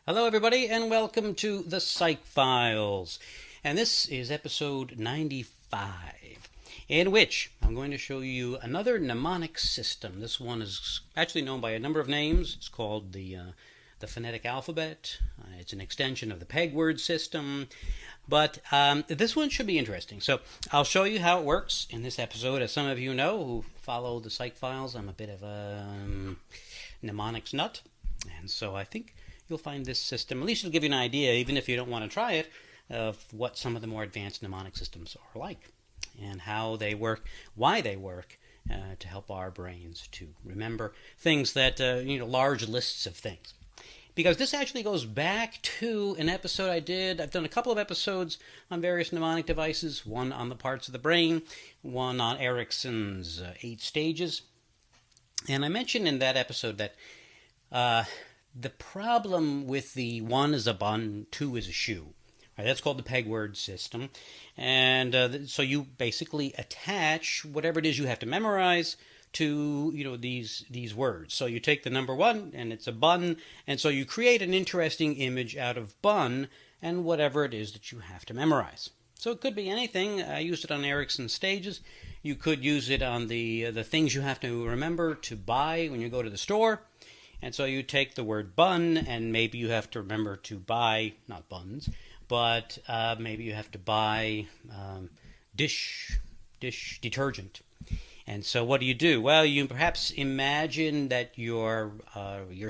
Hello, everybody, and welcome to the Psych Files. And this is episode 95, in which I'm going to show you another mnemonic system. This one is actually known by a number of names. It's called the Phonetic Alphabet. It's an extension of the peg word system. But this one should be interesting. So I'll show you how it works in this episode. As some of you know who follow the Psych Files, I'm a bit of a mnemonics nut. And so I think you'll find this system, at least it'll give you an idea, even if you don't want to try it, of what some of the more advanced mnemonic systems are like and how they work, why they work, to help our brains to remember things that, large lists of things. Because this actually goes back to an episode I did. I've done a couple of episodes on various mnemonic devices, one on the parts of the brain, one on Erickson's 8 stages. And I mentioned in that episode that the problem with the 1 is a bun, 2 is a shoe. Right, that's called the peg word system. And so you basically attach whatever it is you have to memorize to these words. So you take the number 1 and it's a bun, and so you create an interesting image out of bun and whatever it is that you have to memorize. So it could be anything. I used it on Erickson's stages. You could use it on the things you have to remember to buy when you go to the store. And so you take the word bun, and maybe you have to remember to buy, not buns, but maybe you have to buy dish detergent. And so what do? Well, you perhaps imagine that your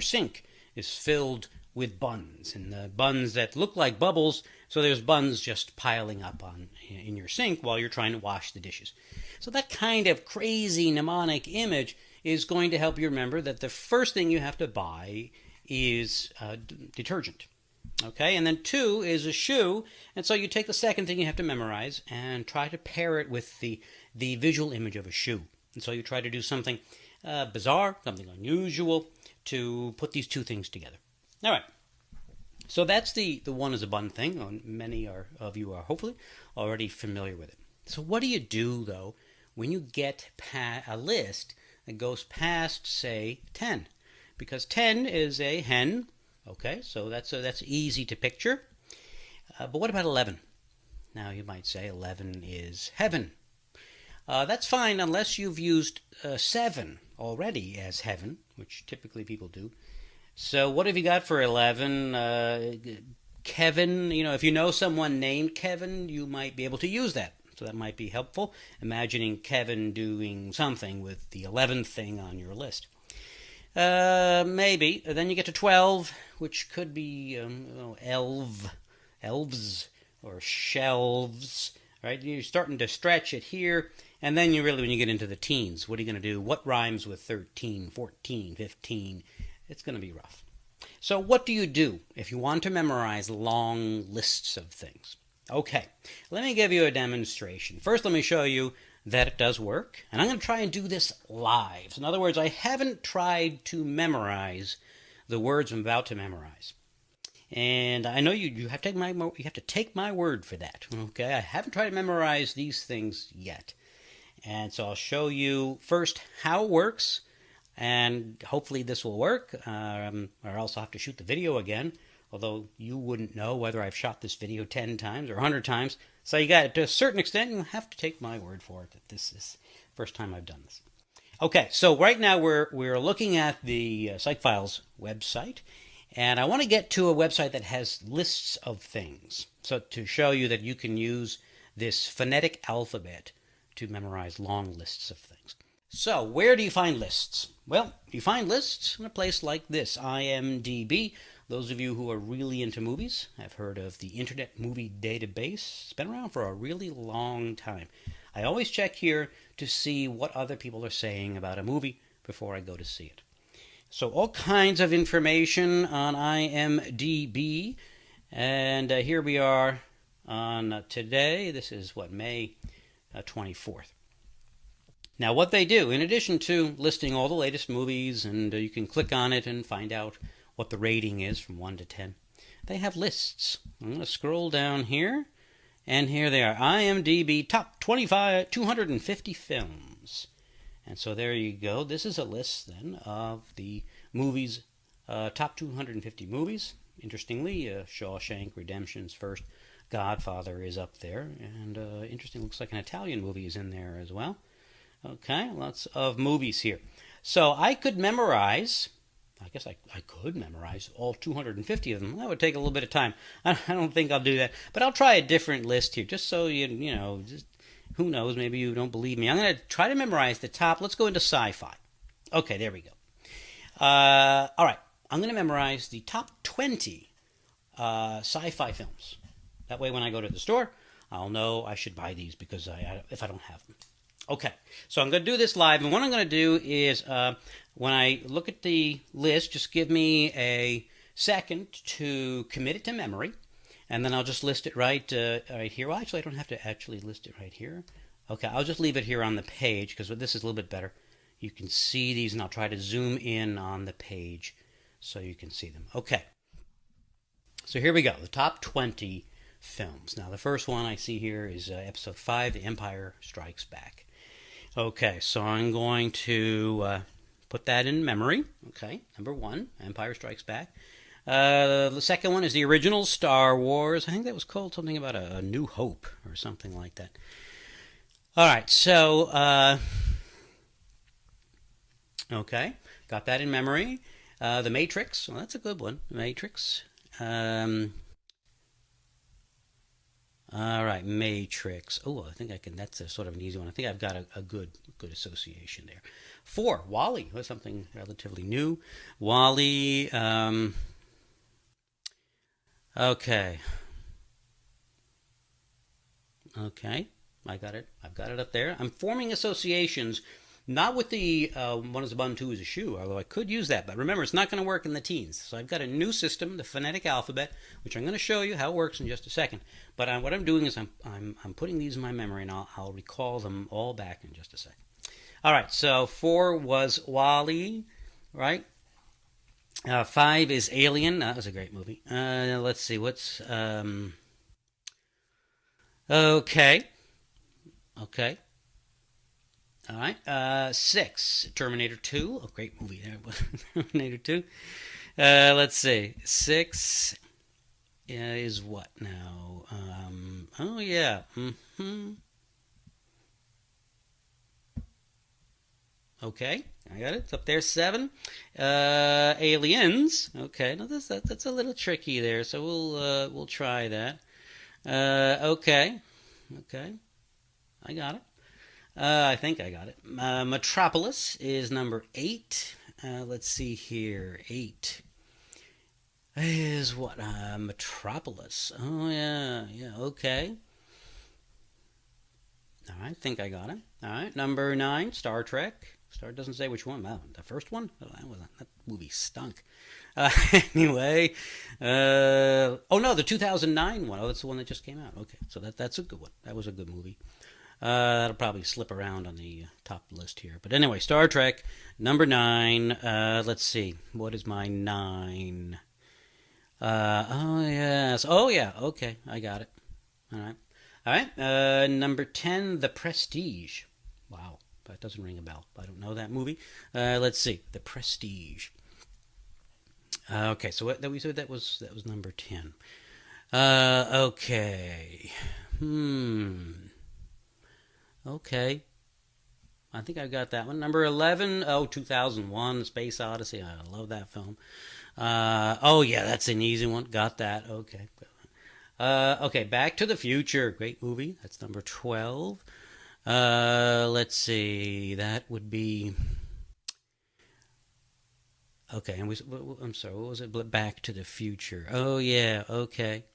sink is filled with buns, and the buns that look like bubbles, so there's buns just piling up in your sink while you're trying to wash the dishes. So that kind of crazy mnemonic image is going to help you remember that the first thing you have to buy is detergent. Okay, and then 2 is a shoe, and so you take the second thing you have to memorize and try to pair it with the visual image of a shoe. And so you try to do something bizarre, something unusual, to put these two things together. All right, so that's the 1 is a bun thing. Many of you are hopefully already familiar with it. So what do you do, though, when you get a list that goes past, say, 10? Because 10 is a hen. Okay, so that's easy to picture. But what about 11? Now you might say 11 is heaven. That's fine unless you've used 7 already as heaven, which typically people do. So what have you got for 11? Kevin, if you know someone named Kevin, you might be able to use that. So that might be helpful, imagining Kevin doing something with the 11th thing on your list. Maybe. Then you get to 12, which could be elves, or shelves, right? You're starting to stretch it here, and then when you get into the teens, what are you going to do? What rhymes with 13, 14, 15? It's going to be rough. So what do you do if you want to memorize long lists of things? Okay, let me give you a demonstration. First, let me show you that it does work, and I'm going to try and do this live. So in other words, I haven't tried to memorize the words I'm about to memorize. And I know you have to take my word for that. Okay, I haven't tried to memorize these things yet. And so I'll show you first how it works, and hopefully this will work, or else I'll have to shoot the video again. Although you wouldn't know whether I've shot this video 10 times or 100 times. So you got, to a certain extent, you have to take my word for it that this is the first time I've done this. Okay, so right now we're looking at the Psych Files website. And I want to get to a website that has lists of things. So to show you that you can use this phonetic alphabet to memorize long lists of things. So where do you find lists? Well, you find lists in a place like this, IMDb. Those of you who are really into movies have heard of the Internet Movie Database. It's been around for a really long time. I always check here to see what other people are saying about a movie before I go to see it. So all kinds of information on IMDb. And here we are on today. This is May 24th. Now what they do, in addition to listing all the latest movies, and you can click on it and find out what the rating is from 1 to 10. They have lists. I'm going to scroll down here, and here they are. IMDb top 250 films. And so there you go. This is a list then of the movies, top 250 movies interestingly, Shawshank Redemption's first Godfather is up there. And interesting, looks like an Italian movie is in there as well. Okay, lots of movies here. So I could memorize, I guess I could memorize all 250 of them. That would take a little bit of time. I don't think I'll do that. But I'll try a different list here, just so you know, just, who knows, maybe you don't believe me. I'm going to try to memorize the top. Let's go into sci-fi. Okay, there we go. All right, I'm going to memorize the top 20 sci-fi films. That way when I go to the store, I'll know I should buy these because if I don't have them. Okay, so I'm going to do this live, and what I'm going to do is when I look at the list, just give me a second to commit it to memory, and then I'll just list it right here. Well, actually, I don't have to actually list it right here. Okay, I'll just leave it here on the page because this is a little bit better. You can see these, and I'll try to zoom in on the page so you can see them. Okay, so here we go, the top 20 films. Now, the first one I see here is Episode 5, The Empire Strikes Back. Okay, so I'm going to put that in memory. Okay, number 1, Empire Strikes Back. The second one is the original Star Wars. I think that was called something about a New Hope or something like that. All right, so, okay, got that in memory. The Matrix, well, that's a good one, The Matrix. All right, Matrix. Oh, I think I can. That's a sort of an easy one. I think I've got a good association there. 4, WALL-E was something relatively new. WALL-E. Okay. Okay, I got it. I've got it up there. I'm forming associations. Not with the one is a bun, two is a shoe, although I could use that. But remember, it's not going to work in the teens. So I've got a new system, the Phonetic Alphabet, which I'm going to show you how it works in just a second. But what I'm doing is I'm putting these in my memory, and I'll recall them all back in just a second. All right, so 4 was WALL-E, right? 5 is Alien. That was a great movie. Let's see, what's... Okay. Okay. All right, 6, Terminator 2. Oh, great movie there. Terminator 2. Let's see. 6 is what now? Oh, yeah. Okay, I got it. It's up there. 7. Aliens. Okay, now that's a little tricky there, so we'll try that. Okay. Okay, I got it. I think I got it. Metropolis is number 8. Let's see here. 8 is what? Metropolis. Oh, yeah. Yeah, okay. All right, think I got it. All right, number 9, Star Trek. Star doesn't say which one. Wow, the first one? Oh, that movie stunk. Anyway. Oh, no, the 2009 one. Oh, that's the one that just came out. Okay, so that's a good one. That was a good movie. That'll probably slip around on the top list here. But anyway, Star Trek, number 9. Let's see. What is my 9? Oh, yes. Oh, yeah. Okay, I got it. All right. All right. Number 10, The Prestige. Wow. That doesn't ring a bell. I don't know that movie. Let's see. The Prestige. Okay, so what we said that was number 10. Okay. Okay. I think I got that one. Number 11, 2001, Space Odyssey. I love that film. Oh, yeah, that's an easy one. Got that. Okay. Okay, Back to the Future. Great movie. That's number 12. Let's see. That would be... Okay, and I'm sorry, what was it? Back to the Future. Oh, yeah, okay.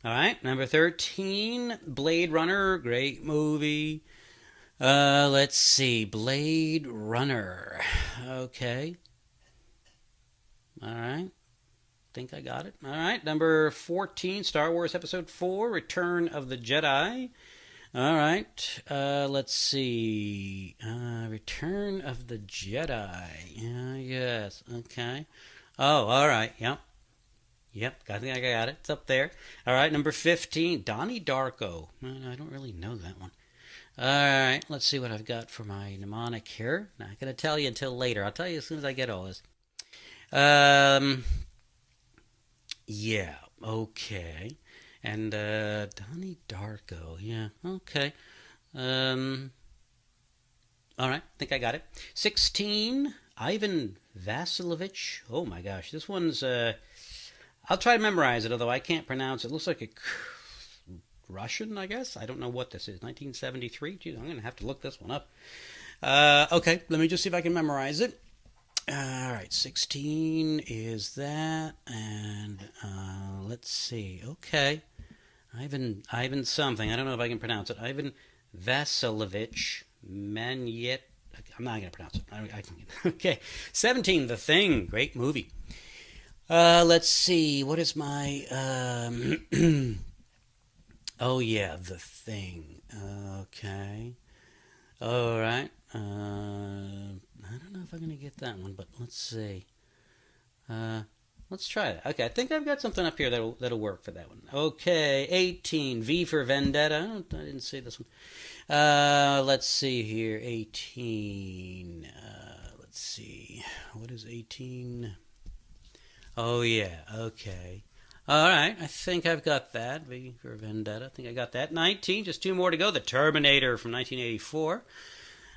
All right, number 13, Blade Runner, great movie. Let's see, Blade Runner. Okay. All right, think I got it. All right, number 14, Star Wars Episode 4, Return of the Jedi. All right, let's see. Return of the Jedi. Yes, okay. Oh, all right, yep. Yep, I think I got it. It's up there. All right, number 15, Donnie Darko. I don't really know that one. All right, let's see what I've got for my mnemonic here. Not going to tell you until later. I'll tell you as soon as I get all this. Yeah, okay. And Donnie Darko, yeah, okay. Um, all right, I think I got it. 16, Ivan Vasilovich. Oh my gosh, this one's. I'll try to memorize it, although I can't pronounce it. It looks like a Russian, I guess. I don't know what this is. 1973? Geez, I'm going to have to look this one up. Okay, let me just see if I can memorize it. All right, 16 is that. And let's see. Okay. Ivan something. I don't know if I can pronounce it. Ivan Vasilovich Manyet. I'm not going to pronounce it. I can. Okay. 17, The Thing. Great movie. Let's see. What is my. Oh, yeah, The Thing. Okay. All right. I don't know if I'm going to get that one, but let's see. Uh, let's try it. Okay, I think I've got something up here that'll work for that one. Okay, 18, V for Vendetta. I didn't see this one. Let's see here. 18. Let's see. What is 18? Oh, yeah. Okay. All right. I think I've got that. V for Vendetta. I think I got that. 19. Just two more to go. The Terminator from 1984.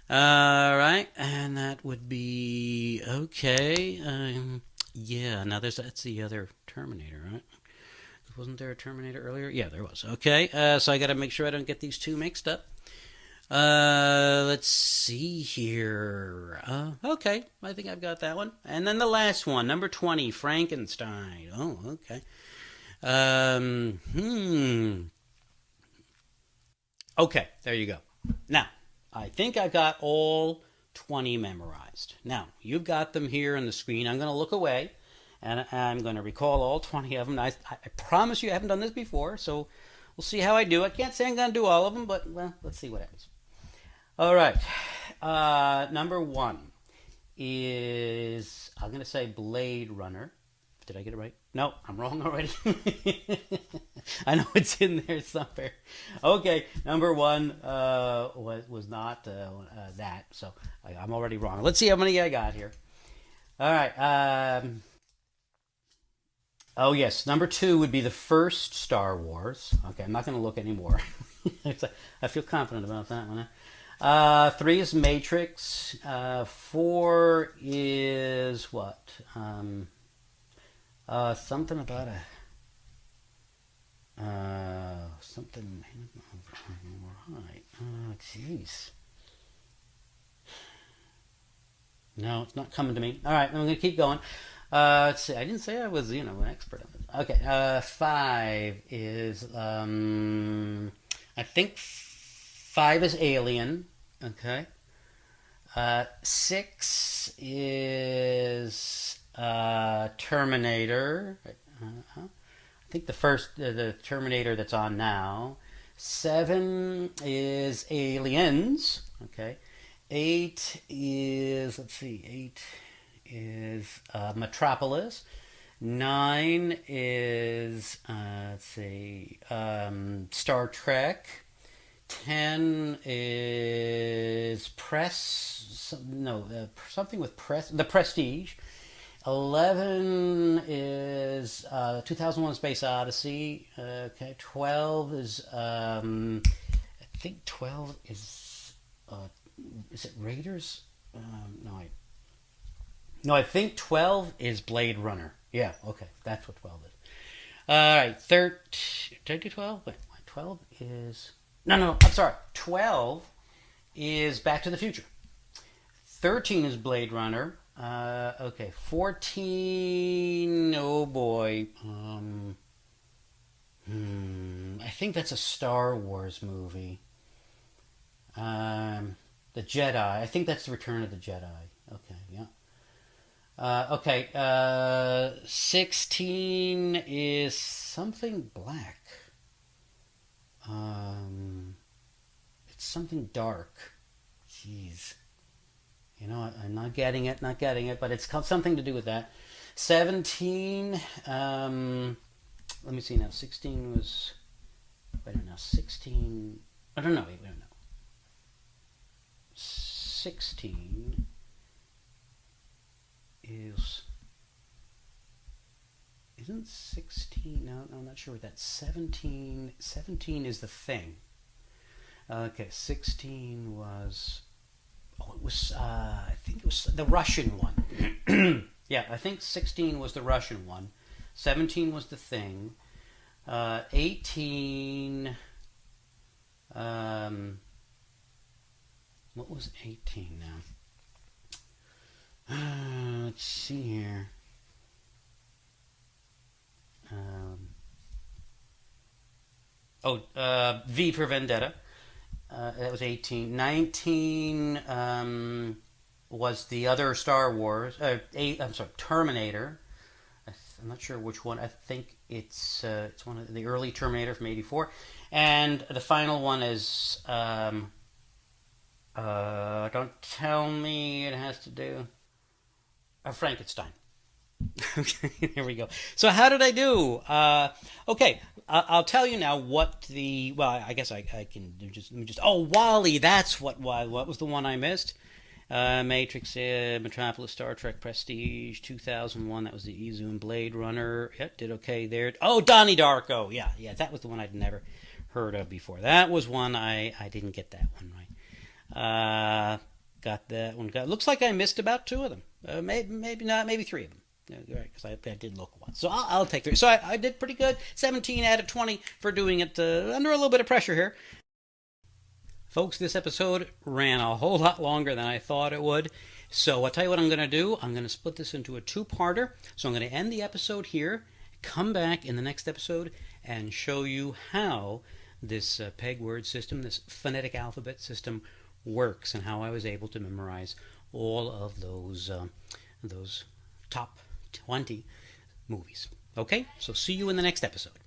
All right. And that would be okay. Yeah. Now that's the other Terminator, right? Wasn't there a Terminator earlier? Yeah, there was. Okay. So I got to make sure I don't get these two mixed up. Let's see here. Okay, I think I've got that one. And then the last one, number 20, Frankenstein. Oh, okay. Okay, there you go. Now, I think I've got all 20 memorized. Now, you've got them here on the screen. I'm going to look away, and I'm going to recall all 20 of them. I promise you I haven't done this before, so we'll see how I do. I can't say I'm going to do all of them, but, well, let's see what happens. All right. Number 1 is, I'm going to say Blade Runner. Did I get it right? No, I'm wrong already. I know it's in there somewhere. Okay, number 1 was not that, so I'm already wrong. Let's see how many I got here. All right. Oh, yes, number 2 would be the first Star Wars. Okay, I'm not going to look anymore. I feel confident about that one. 3 is Matrix. 4 is what? Something about something. Right. Jeez. No, it's not coming to me. All right, I'm going to keep going. Let's see. I didn't say I was, an expert on this. Okay. 5 is, I think 5 is Alien. Okay. 6 is Terminator. I think the Terminator that's on now. 7 is Aliens. Okay. 8 is, let's see, 8 is Metropolis. 9 is, let's see, Star Trek. 10 is something with The Prestige. 11 is 2001 Space Odyssey. Okay, 12 is, I think 12 is it Raiders? I think 12 is Blade Runner. Yeah, okay, that's what 12 is. All right, 13, did I do 12? Wait, 12 is... No, I'm sorry. 12 is Back to the Future. 13 is Blade Runner. Okay, 14, oh boy. I think that's a Star Wars movie. The Jedi. I think that's the Return of the Jedi. Okay, yeah. Okay, 16 is something black. It's something dark. Jeez. I'm not getting it, but it's something to do with that. 17, let me see now. 16 was, wait a minute now, 16, I don't know, wait a minute. 16 isn't 16? No, I'm not sure what that's. 17. 17 is the thing. Okay, 16 was. Oh, it was. I think it was the Russian one. Yeah, I think 16 was the Russian one. 17 was the thing. 18. What was 18 now? Let's see here. V for Vendetta. That was 18. 19 was the other Star Wars. I'm sorry, Terminator. I'm not sure which one. I think it's one of the early Terminator from '84, and the final one is don't tell me it has to do Frankenstein. Okay, there we go. So how did I do? Okay, I'll tell you now what the. Well, I guess I can just. Let me just. Oh, Wally. That's what. What was the one I missed? Matrix, Metropolis, Star Trek, Prestige, 2001. That was the E-Zoom, Blade Runner. Yep, did okay there. Oh, Donnie Darko. Yeah, that was the one I'd never heard of before. That was one I didn't get that one right. Got that one. Looks like I missed about 2 of them. Maybe not. Maybe 3 of them. Because I did look once. So I'll take 3. So I did pretty good. 17 out of 20 for doing it under a little bit of pressure here. Folks, this episode ran a whole lot longer than I thought it would. So I'll tell you what I'm going to do. I'm going to split this into a 2-parter. So I'm going to end the episode here, come back in the next episode, and show you how this peg word system, this phonetic alphabet system, works, and how I was able to memorize all of those top 20 movies. Okay, so see you in the next episode.